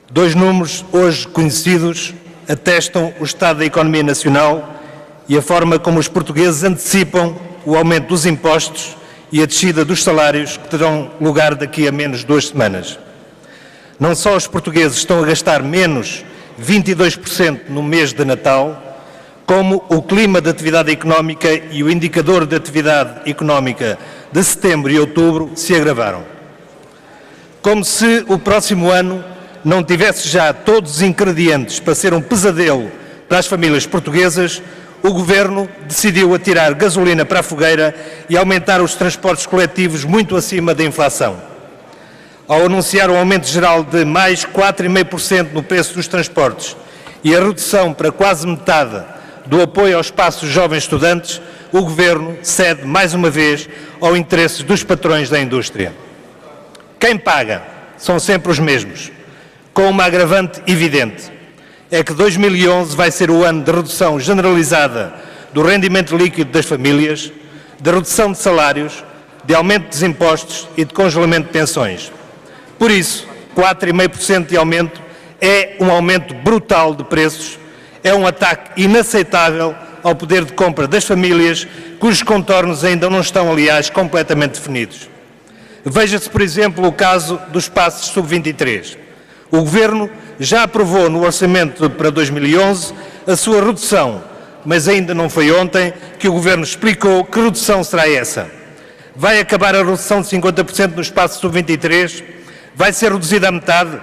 Dois números hoje conhecidos atestam o estado da economia nacional e a forma como os portugueses antecipam o aumento dos impostos e a descida dos salários que terão lugar daqui a menos 2 semanas. Não só os portugueses estão a gastar menos 22% no mês de Natal, como o clima de atividade económica e o indicador de atividade económica de setembro e outubro se agravaram. Como se o próximo ano não tivesse já todos os ingredientes para ser um pesadelo para as famílias portuguesas, o Governo decidiu atirar gasolina para a fogueira e aumentar os transportes coletivos muito acima da inflação. Ao anunciar um aumento geral de mais 4,5% no preço dos transportes e a redução para quase metade do apoio aos espaços jovens estudantes, o Governo cede mais uma vez ao interesse dos patrões da indústria. Quem paga são sempre os mesmos, com uma agravante evidente. É que 2011 vai ser o ano de redução generalizada do rendimento líquido das famílias, de redução de salários, de aumento dos impostos e de congelamento de pensões. Por isso, 4,5% de aumento é um aumento brutal de preços, é um ataque inaceitável ao poder de compra das famílias, cujos contornos ainda não estão, aliás, completamente definidos. Veja-se, por exemplo, o caso dos passos sub-23. O Governo já aprovou no orçamento para 2011 a sua redução, mas ainda não foi ontem que o Governo explicou que redução será essa. Vai acabar a redução de 50% no espaço sub-23? Vai ser reduzida à metade?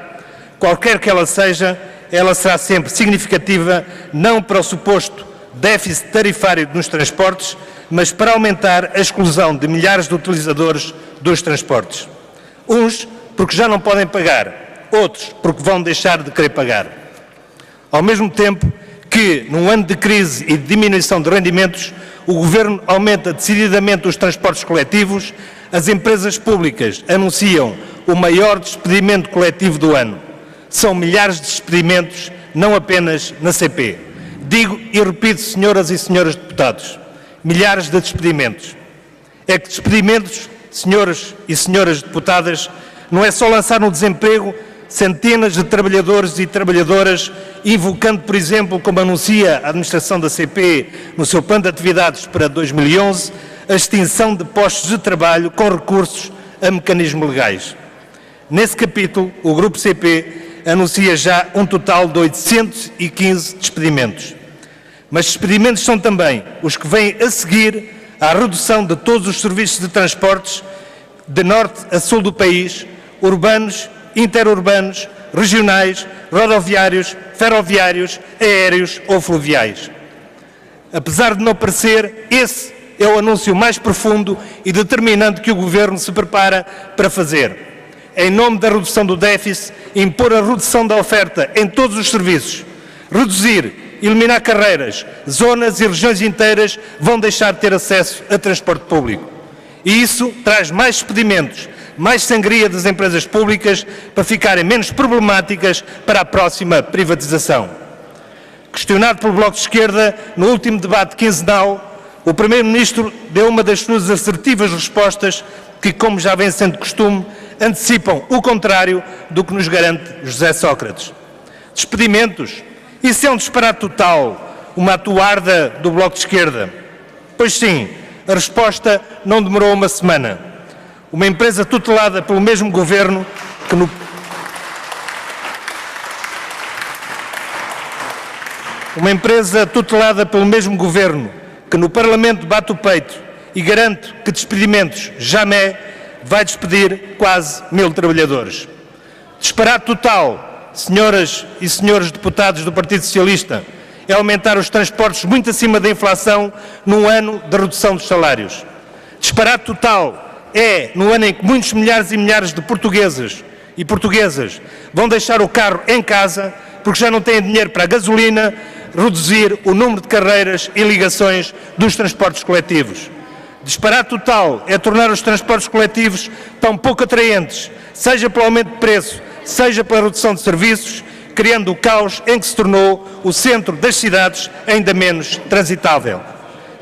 Qualquer que ela seja, ela será sempre significativa, não para o suposto déficit tarifário nos transportes, mas para aumentar a exclusão de milhares de utilizadores dos transportes. Uns porque já não podem pagar, outros porque vão deixar de querer pagar. Ao mesmo tempo que, num ano de crise e de diminuição de rendimentos, o Governo aumenta decididamente os transportes coletivos, as empresas públicas anunciam o maior despedimento coletivo do ano. São milhares de despedimentos, não apenas na CP. Digo e repito, senhoras e senhores deputados, milhares de despedimentos. É que despedimentos, senhoras e senhoras deputadas, não é só lançar no desemprego centenas de trabalhadores e trabalhadoras, invocando, por exemplo, como anuncia a administração da CP no seu plano de atividades para 2011, a extinção de postos de trabalho com recursos a mecanismos legais. Nesse capítulo, o Grupo CP anuncia já um total de 815 despedimentos. Mas despedimentos são também os que vêm a seguir à redução de todos os serviços de transportes de norte a sul do país, urbanos, interurbanos, regionais, rodoviários, ferroviários, aéreos ou fluviais. Apesar de não parecer, esse é o anúncio mais profundo e determinante que o Governo se prepara para fazer. Em nome da redução do déficit, impor a redução da oferta em todos os serviços, reduzir, eliminar carreiras, zonas e regiões inteiras vão deixar de ter acesso a transporte público. E isso traz mais despedimentos, mais sangria das empresas públicas para ficarem menos problemáticas para a próxima privatização. Questionado pelo Bloco de Esquerda, no último debate quinzenal, o Primeiro-Ministro deu uma das suas assertivas respostas que, como já vem sendo costume, antecipam o contrário do que nos garante José Sócrates. Despedimentos? Isso é um disparate total, uma atuarda do Bloco de Esquerda. Pois sim, a resposta não demorou uma semana. Uma empresa tutelada pelo mesmo Governo que no Parlamento bate o peito e garante que despedimentos jamais vai despedir quase 1000 trabalhadores. Disparate total, senhoras e senhores deputados do Partido Socialista, é aumentar os transportes muito acima da inflação num ano de redução dos salários. Disparate total é no ano em que muitos milhares e milhares de portugueses e portuguesas vão deixar o carro em casa porque já não têm dinheiro para a gasolina, reduzir o número de carreiras e ligações dos transportes coletivos. Disparate total é tornar os transportes coletivos tão pouco atraentes, seja pelo aumento de preço, seja pela redução de serviços, criando o caos em que se tornou o centro das cidades ainda menos transitável.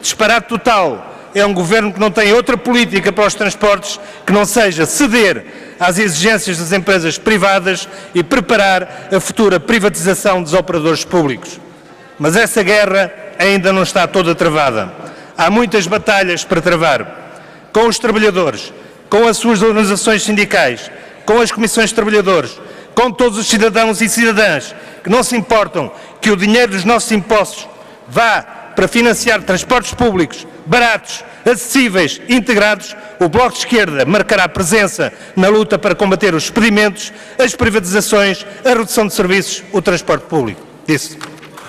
Disparate total é um governo que não tem outra política para os transportes que não seja ceder às exigências das empresas privadas e preparar a futura privatização dos operadores públicos. Mas essa guerra ainda não está toda travada. Há muitas batalhas para travar. Com os trabalhadores, com as suas organizações sindicais, com as comissões de trabalhadores, com todos os cidadãos e cidadãs que não se importam que o dinheiro dos nossos impostos vá para financiar transportes públicos baratos, acessíveis, integrados, o Bloco de Esquerda marcará presença na luta para combater os despedimentos, as privatizações, a redução de serviços, o transporte público. Isso.